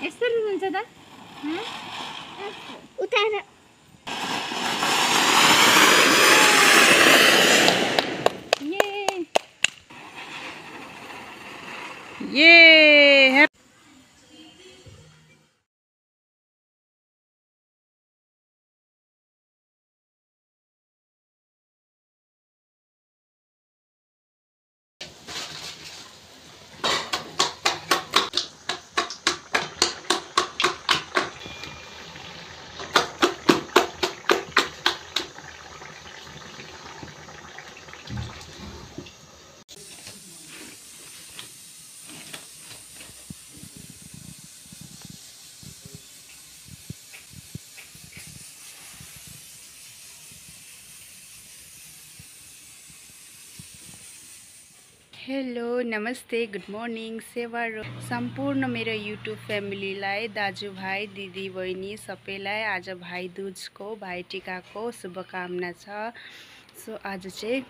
यसरी हुन्छ त उतार ये हेलो नमस्ते गुड मर्निङ सेवा सम्पूर्ण मेरो युट्युब फ्यामिलीलाई दाजुभाइ दिदी बहिनी सबैलाई आज भाइ दूजको भाइटिकाको शुभकामना छ। सो आज चाहिँ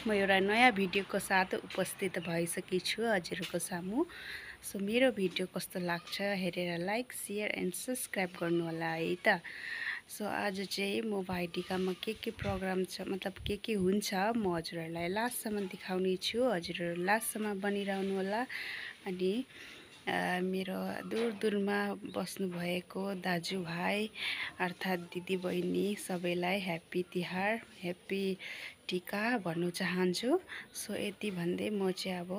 म एउटा नयाँ भिडियोको साथ उपस्थित भइसकेको छु हजुरको सामु। सो मेरो भिडियो कस्तो लाग्छ हेरेर लाइक शेयर एन्ड सब्सक्राइब गर्नु होला है त। सो आज चाहिँ म भाइटिकामा के प्रोग्राम छ मतलब के हुन्छ म हजुरहरूलाई लास्टसम्म देखाउने छु। हजुरहरू लास्टसम्म बनिरहनु होला। अनि मेरो दूरमा बस्नुभएको दाजुभाइ अर्थात् दिदी बहिनी सबैलाई ह्याप्पी तिहार ह्याप्पी टिका भन्नु चाहन्छु। सो यति भन्दै म चाहिँ अब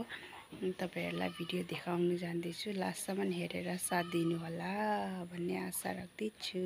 तपाईहरुलाई भिडियो देखाउन जान्दैछु। लास्टसम्म हेरेर साथ दिनु होला भन्ने आशा राख्दैछु।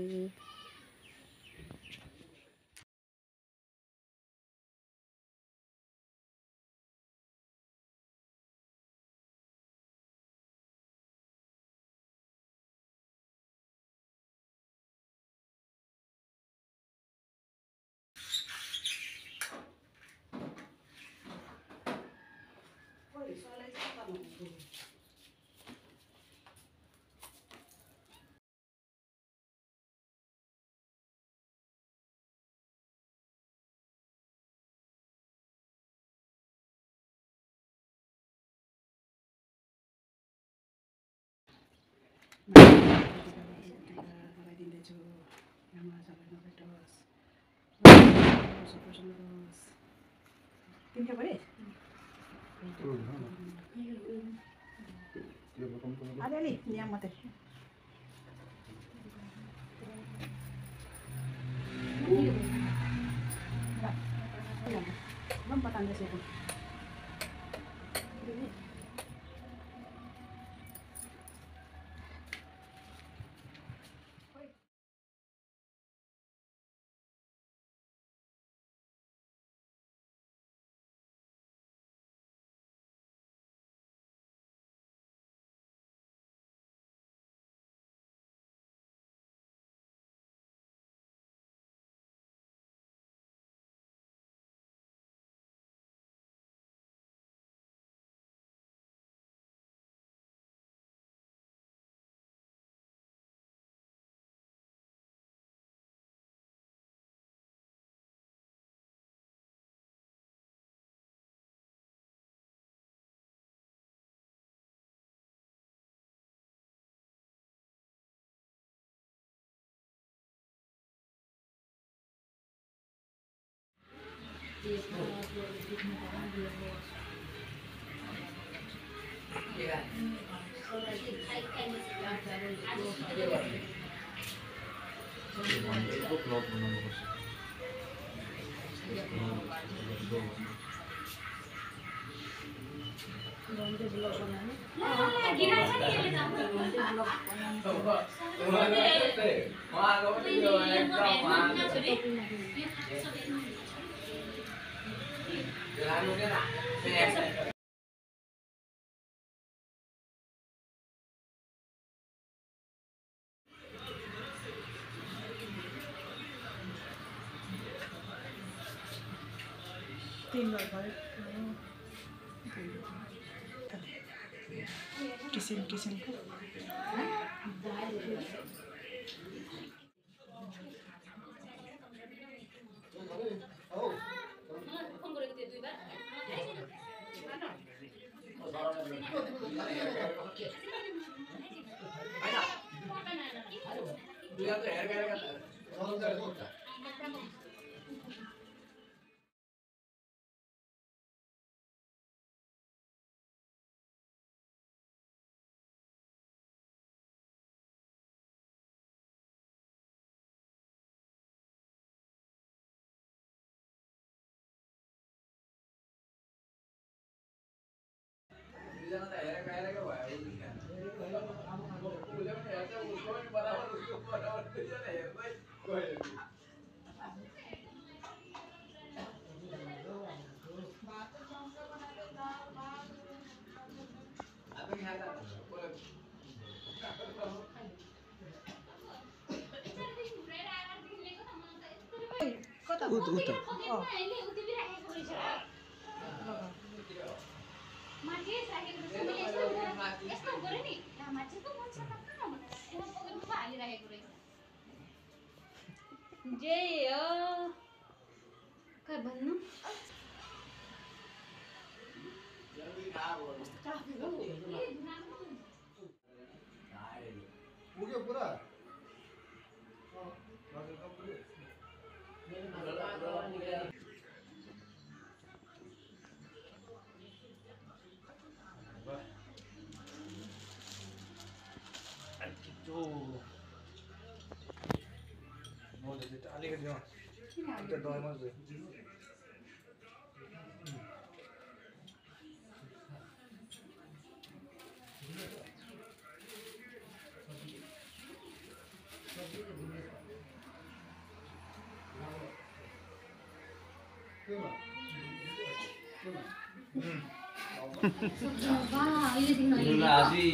आजै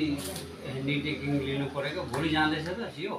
ह्यान्डी टेकिङ लिनु परेको भोलि जाँदैछ त सियो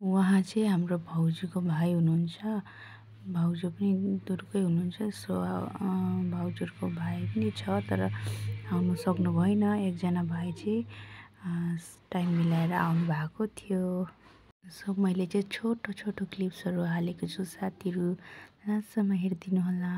उहाँ चाहिँ हाम्रो भाउजूको भाइ हुनुहुन्छ। भाउजू पनि दुर्गै हुनुहुन्छ। सो भाउजूको भाइ पनि छ तर आउनु सक्नु भएन। एकजना भाइ चाहिँ टाइम मिलाएर आउनु भएको थियो। सो मैले चाहिँ छोटो छोटो क्लिप्सहरू हालेको छु। साथीहरू लास्टसम्म हेरिदिनु होला।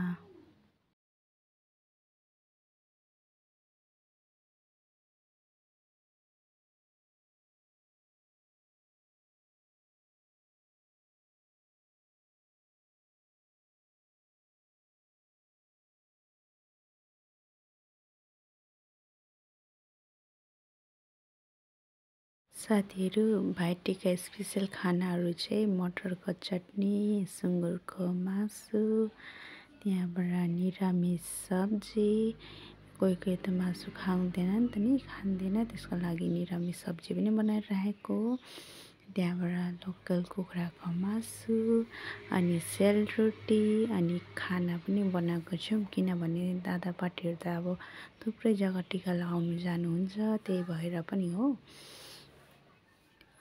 साथीहरू भाइटिका स्पेसल खानाहरू चाहिँ मटरको चटनी, सुँगुरको मासु, त्यहाँबाट निरामिस सब्जी। कोही कोही त मासु खाँदैन नि त नि खाँदैन, त्यसको लागि निरामिस सब्जी पनि बनाएर राखेको। त्यहाँबाट लोकल कुखुराको मासु अनि सेलरोटी अनि खाना पनि बनाएको छौँ। किनभने दादापाटीहरू त अब थुप्रै जग्गा टिका लगाउनु जानुहुन्छ, त्यही भएर पनि हो।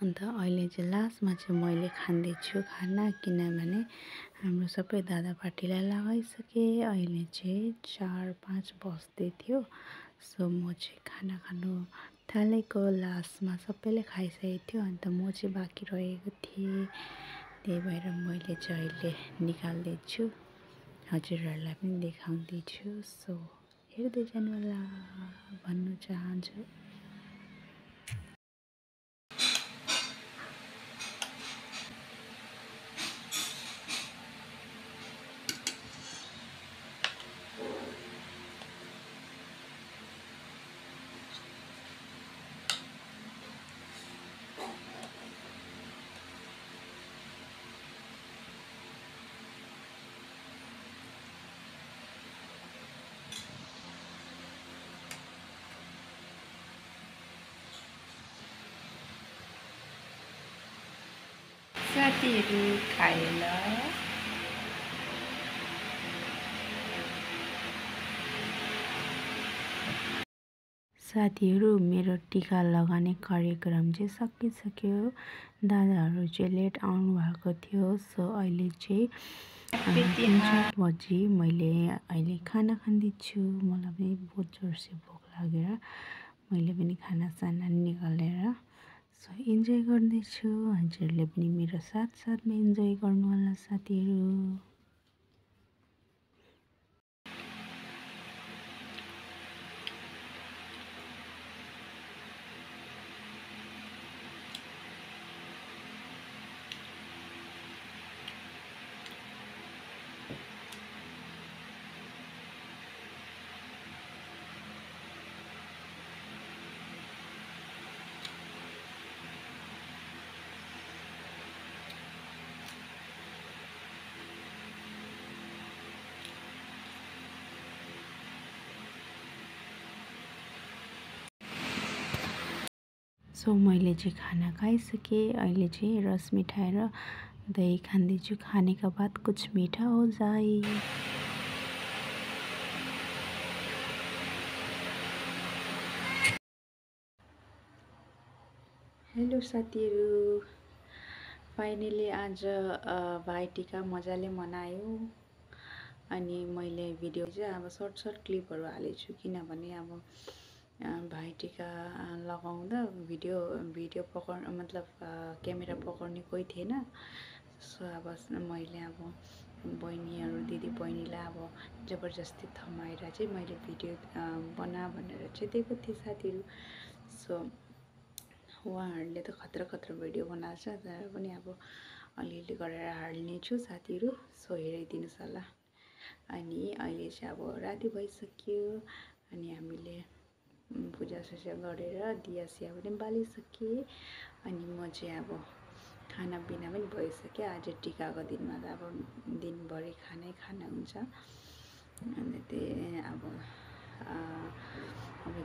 अन्त अहिले चाहिँ लास्टमा चाहिँ मैले खाँदैछु खाना, किनभने हाम्रो सबै दादापाटीलाई लगाइसकेँ। अहिले चाहिँ 4-5 बज्दै थियो। सो म चाहिँ खाना खानु थालेको लास्टमा सबैले खाइसकेको थियो। अन्त म चाहिँ बाँकी रहेको थिएँ, त्यही भएर मैले चाहिँ अहिले निकाल्दैछु, हजुरहरूलाई पनि देखाउँदैछु। सो हेर्दै जानु होला भन्नु चाहन्छु। साथीहरू खायो ल। साथीहरू मेरो टीका लगाउने कार्यक्रम चाहिँ सकिसक्यो। दादाहरू चाहिँ लेट आउनु भएको थियो, सो अहिले चाहिँ 3 बजी मैले अहिले खाना खाँदैछु। मलाई पनि बहुत जोरसे भोक लागेर मैले पनि खानासाना निकालेर सो इन्जोय गर्दैछु। हजुरले पनि मेरो साथमा इन्जोय गर्नु होला साथीहरू। सो मैले चाहिँ खाना खाइसकेँ। अहिले चाहिँ रस मिठाई र दही खाँदैछु। खाने का बाद कुछ मीठा हो जाए। हेलो साथीहरू, फाइनली आज भाइटिका मजाले मनायो। अनि मैले भिडियो चाहिँ अब सर्ट क्लिपहरू हालेछु, किनभने अब भाइटिका लगाउँदा भिडियो पकड मतलब क्यामेरा पकड्ने कोही थिएन। सो अब मैले अब दिदी बहिनीलाई अब जबरजस्ती थमाएर चाहिँ मैले भिडियो बना भनेर चाहिँ दिएको थिएँ साथीहरू। सो उहाँहरूले त खतरा भिडियो बनाएको छ, तर पनि अब अलिअलि गरेर हाल्नेछु साथीहरू। सो हेरिदिनुहोस् होला। अनि अहिले चाहिँ अब राति भइसक्यो। अनि हामीले पूजासुजा गरेर दिया सिया पनि बालिसकेँ। अनि म चाहिँ अब खानापिना पनि भइसक्यो। आज टिकाको दिनमा त अब दिनभरि खाना हुन्छ। अनि त्यही अब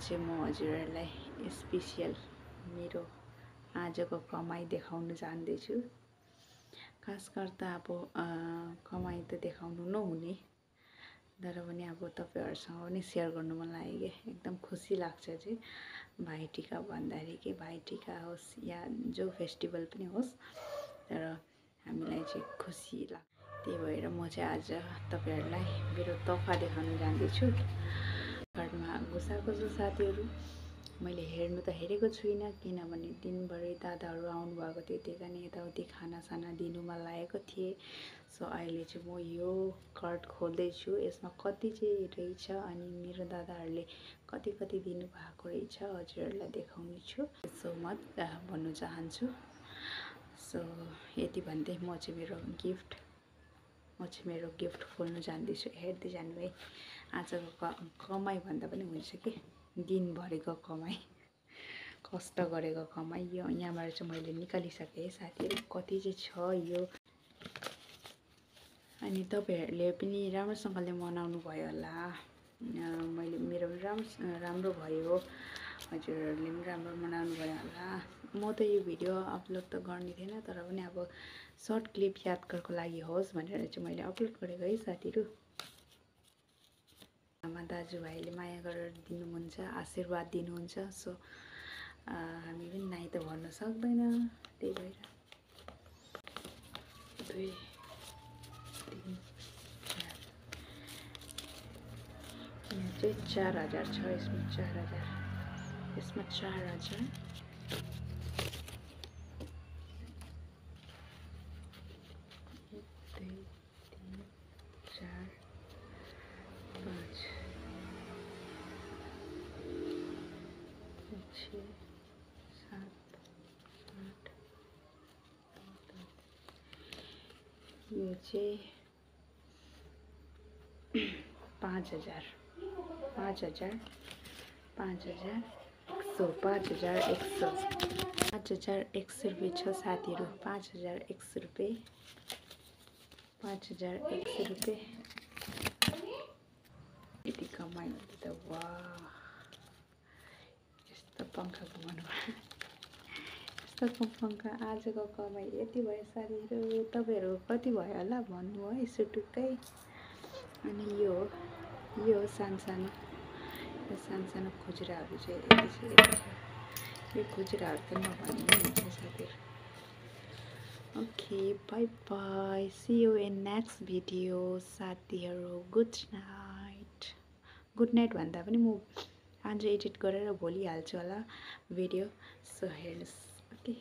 चाहिँ म हजुरहरूलाई स्पेसियल मेरो आजको कमाई देखाउन जान्दैछु। खास गर्दा अब कमाई त देखाउनु नहुने, तर पनि अब तपाईहरुसँग पनि शेयर गर्नु मन लाग्यो के। एकदम खुसी लाग्छ चाहिँ भाइटिका भन्दाखेरि के भाइटिका होस् या जो फेस्टिभल पनि होस्, तर हामीलाई चाहिँ खुसी लाग्छ। त्यही भएर म चाहिँ आज तपाईहरुलाई मेरो तोहफा देखाउन जान्दैछु। घरमा घुसाएको छु साथीहरु। मैले हेर्नु त हेरेको छुइनँ, किनभने दिनभरि दादाहरू आउनु भएको थियो, त्यही कारण यताउति खानासाना दिनुमा लागेको थिएँ। सो अहिले चाहिँ म यो कार्ड खोल्दैछु। यसमा कति चाहिँ रहेछ अनि मेरो दादाहरूले कति दिनु भएको रहेछ हजुरहरूलाई देखाउने छु। सो म भन्न चाहन्छु। सो यति भन्दै म चाहिँ मेरो गिफ्ट खोल्न जान्दैछु। हेर्दै जानु है। आजको कमाई भन्दा पनि हुन्छ कि दिनभरिको कमाई, कष्ट गरेको कमाई। यो यहाँबाट चाहिँ मैले निकालिसकेँ है साथीहरु, कति चाहिँ छ यो। अनि तपाईहरुले पनि राम्रोसँगले मनाउनु भयो होला। मेरो पनि राम्रो भयो, हजुरहरूले पनि राम्रो मनाउनु भयो होला। म त यो भिडियो अपलोड त गर्ने थिएन, तर पनि अब सर्ट क्लिप यादगारको लागि होस् भनेर चाहिँ मैले अपलोड गरेको है साथीहरु। आमा दाजुभाइले माया गरेर दिनुहुन्छ, आशीर्वाद दिनुहुन्छ। सो हामी पनि नाइ त भन्न सक्दैन। त्यही भएर 2 3 4 यहाँ चाहिँ 4000 छ। यसमा 4000, यसमा 4000, 1 2 3 4 5 6 7 8 यो चाहिँ 5000 5100 5100 रुपियाँ छ साथीहरु। 5100 रुपियाँ, 5100 रुपियाँ। यति कमाइ त वाह, यस्तो पंखा घुमाउनु पङ्खा आजको कमाइ यति भयो साथीहरू। तपाईँहरू कति भयो होला भन्नु है यसो टुक्कै। अनि यो सानो सानो खुजुराहरू चाहिँ यति छ। यो खुजुराहरू त नभन्नु नै हुन्छ साथीहरू। Okay, bye bye, see you in next video साथीहरू। Good night. गुड नाइट भन्दा पनि म आज एडिट गरेर भोलि हाल्छु होला भिडियो, सो हेर्नुहोस्। ओके।